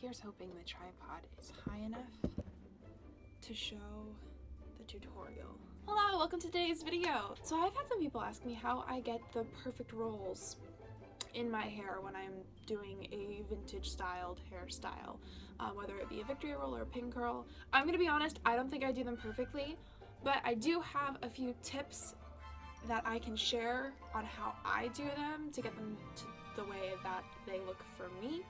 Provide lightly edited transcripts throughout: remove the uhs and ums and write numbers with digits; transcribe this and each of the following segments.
here's hoping the tripod is high enough to show the tutorial. Hello, welcome to today's video. So I've had some people ask me how I get the perfect rolls in my hair when I'm doing a vintage styled hairstyle, whether it be a victory roll or a pin curl. I'm gonna be honest, I don't think I do them perfectly, but I do have a few tips that I can share on how I do them to get them to the way that they look for me,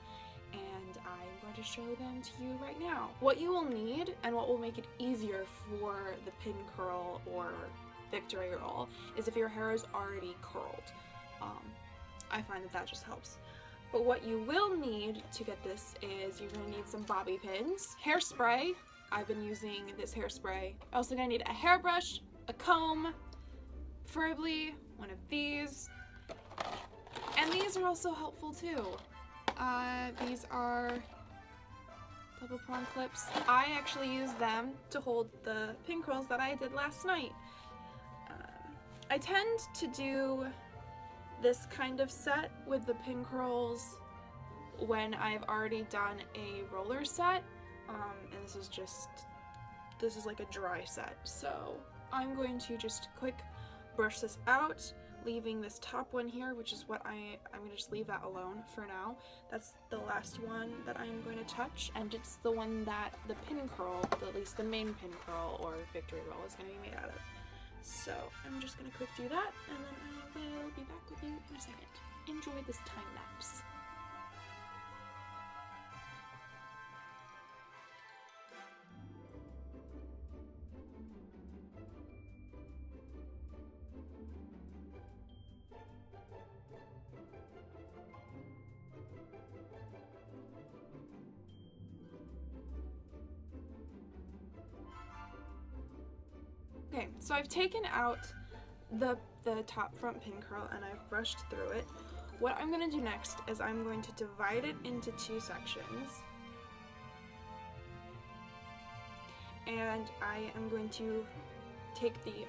and I'm going to show them to you right now. What you will need and what will make it easier for the pin curl or victory roll is if your hair is already curled. I find that just helps. But what you will need to get this is you're going to need some bobby pins, hairspray. I've been using this hairspray. Also going to need a hairbrush, a comb, preferably one of these. And these are also helpful too. These are double prong clips. I actually use them to hold the pin curls that I did last night. I tend to do this kind of set with the pin curls when I've already done a roller set, and this is like a dry set. So I'm going to just quick brush this out, leaving this top one here, which is what I'm gonna just leave that alone for now. That's the last one that I'm going to touch, and it's the one that the pin curl, at least the main pin curl or victory roll, is gonna be made out of. So I'm just gonna quick do that, and then I will be back with you in a second. Enjoy this time lapse. Okay, so I've taken out the top front pin curl and I've brushed through it. What I'm going to do next is I'm going to divide it into two sections. And I am going to take the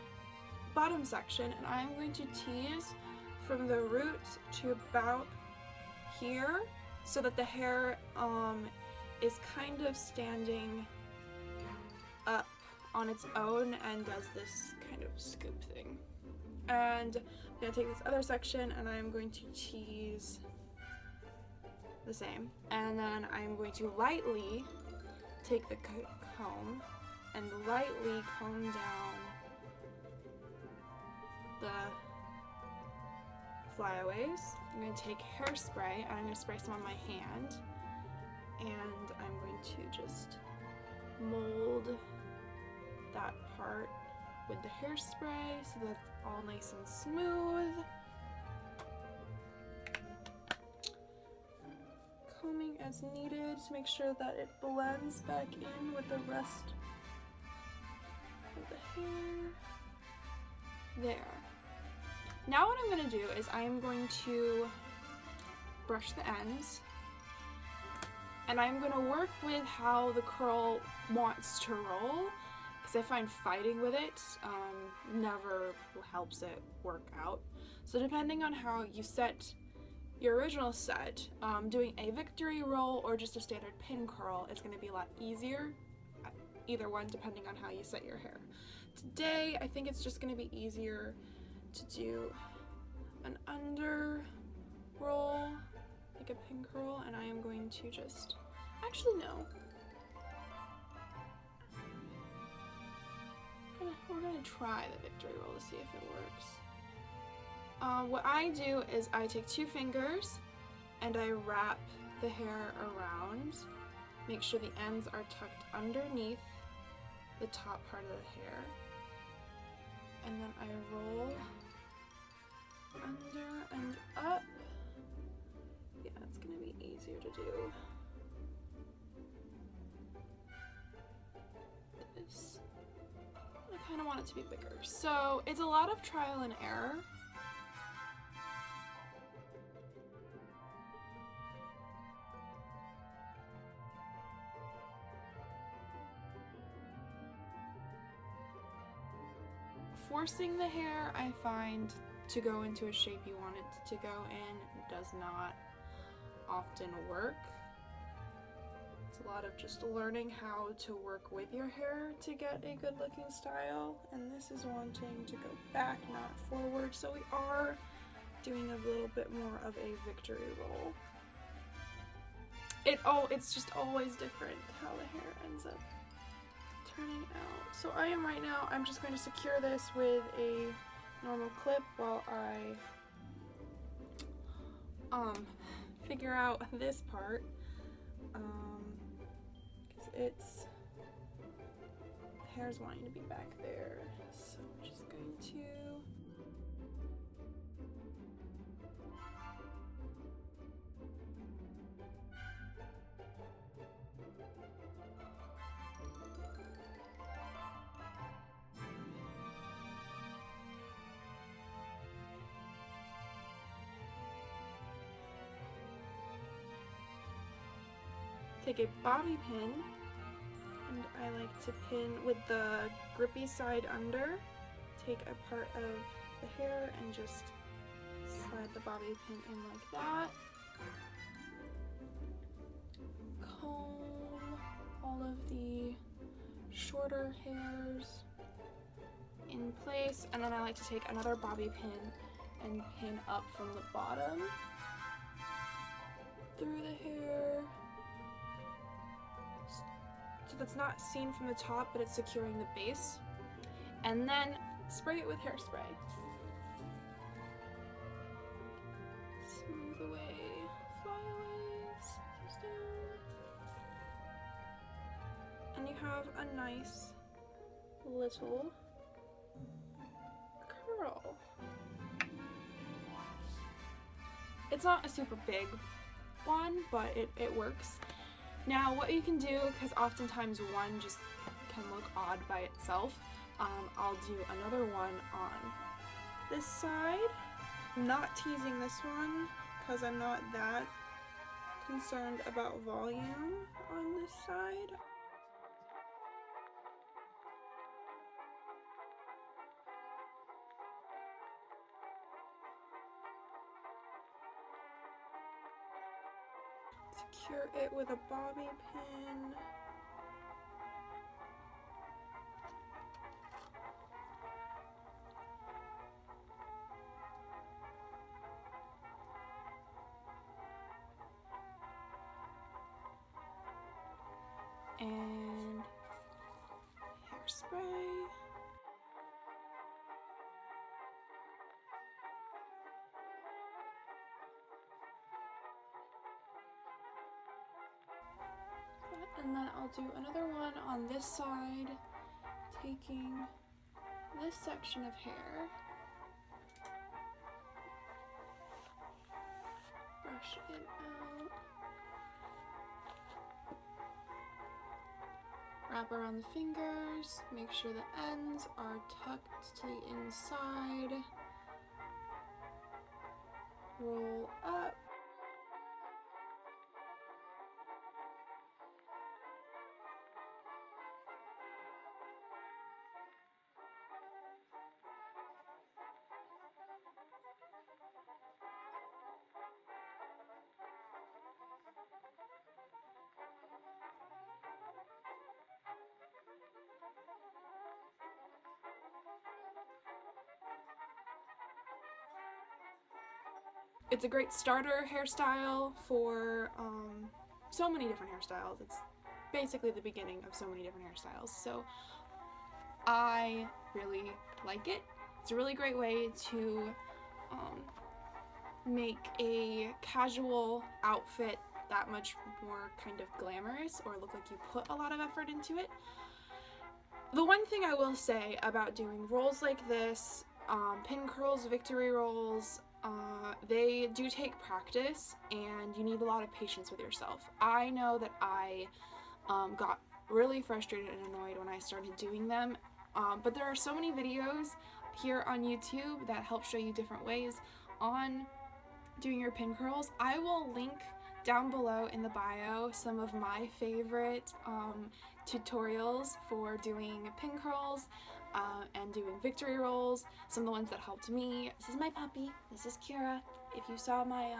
bottom section and I'm going to tease from the root to about here so that the hair is kind of standing up on its own and does this kind of scoop thing. And I'm going to take this other section and I'm going to tease the same. And then I'm going to lightly take the comb and lightly comb down the flyaways. I'm going to take hairspray and I'm going to spray some on my hand. And I'm going to just mold that part with the hairspray so that's all nice and smooth. Combing as needed to make sure that it blends back in with the rest of the hair. There. Now what I'm going to do is I'm going to brush the ends, and I'm going to work with how the curl wants to roll, because I find fighting with it never helps it work out. So depending on how you set your original set, doing a victory roll or just a standard pin curl, it's going to be a lot easier, either one, depending on how you set your hair. Today I think it's just going to be easier to do an under roll, like a pin curl, and I am going to just, actually no, we're gonna try the victory roll to see if it works. What I do is I take two fingers and I wrap the hair around, make sure the ends are tucked underneath the top part of the hair, and then I roll under and up. Yeah, it's gonna be easier to do this. I kind of want it to be bigger. So it's a lot of trial and error. Forcing the hair, I find, to go into a shape you want it to go in does not often work. It's a lot of just learning how to work with your hair to get a good looking style, and this is wanting to go back, not forward, so we are doing a little bit more of a victory roll. It's just always different how the hair ends up turning out. So I'm just going to secure this with a normal clip while I figure out this part, because the hair's wanting to be back there, so I'm just going to take a bobby pin, and I like to pin with the grippy side under, take a part of the hair and just slide the bobby pin in like that. Comb all of the shorter hairs in place, and then I like to take another bobby pin and pin up from the bottom through the hair, so that's not seen from the top, but it's securing the base, and then spray it with hairspray. Smooth away flyaways, and you have a nice little curl. It's not a super big one, but it works. Now what you can do, because oftentimes one just can look odd by itself, I'll do another one on this side. I'm not teasing this one because I'm not that concerned about volume on this side. Secure it with a bobby pin. And hairspray. And then I'll do another one on this side, taking this section of hair, brush it out, wrap around the fingers, make sure the ends are tucked to the inside, roll up. It's a great starter hairstyle for so many different hairstyles. It's basically the beginning of so many different hairstyles. So I really like it. It's a really great way to make a casual outfit that much more kind of glamorous or look like you put a lot of effort into it. The one thing I will say about doing rolls like this, pin curls, victory rolls, they do take practice and you need a lot of patience with yourself. I know that I got really frustrated and annoyed when I started doing them, but there are so many videos here on YouTube that help show you different ways on doing your pin curls. I will link down below in the bio some of my favorite tutorials for doing pin curls and doing victory rolls, some of the ones that helped me. This is my puppy, this is Kira. If you saw my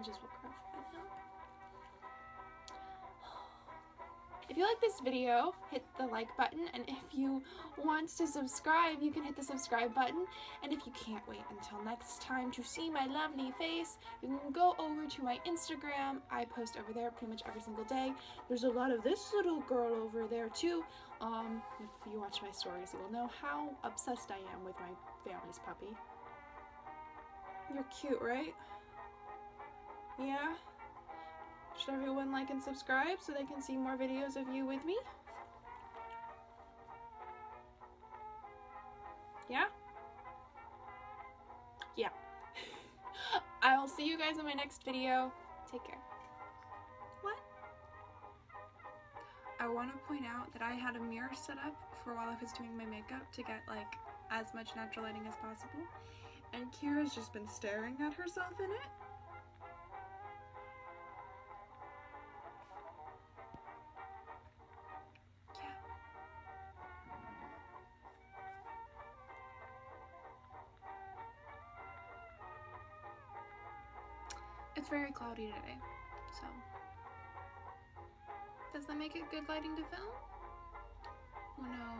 and just woke her up from a nap. If you like this video, hit the like button, and if you want to subscribe, you can hit the subscribe button. And if you can't wait until next time to see my lovely face, you can go over to my Instagram. I post over there pretty much every single day. There's a lot of this little girl over there too. If you watch my stories, you will know how obsessed I am with my family's puppy. You're cute, right? Yeah? Should everyone like and subscribe so they can see more videos of you with me? Yeah? Yeah. I will see you guys in my next video. Take care. What? I want to point out that I had a mirror set up for while I was doing my makeup to get like as much natural lighting as possible. And Kira's just been staring at herself in it. It's very cloudy today, so does that make it good lighting to film? Oh no.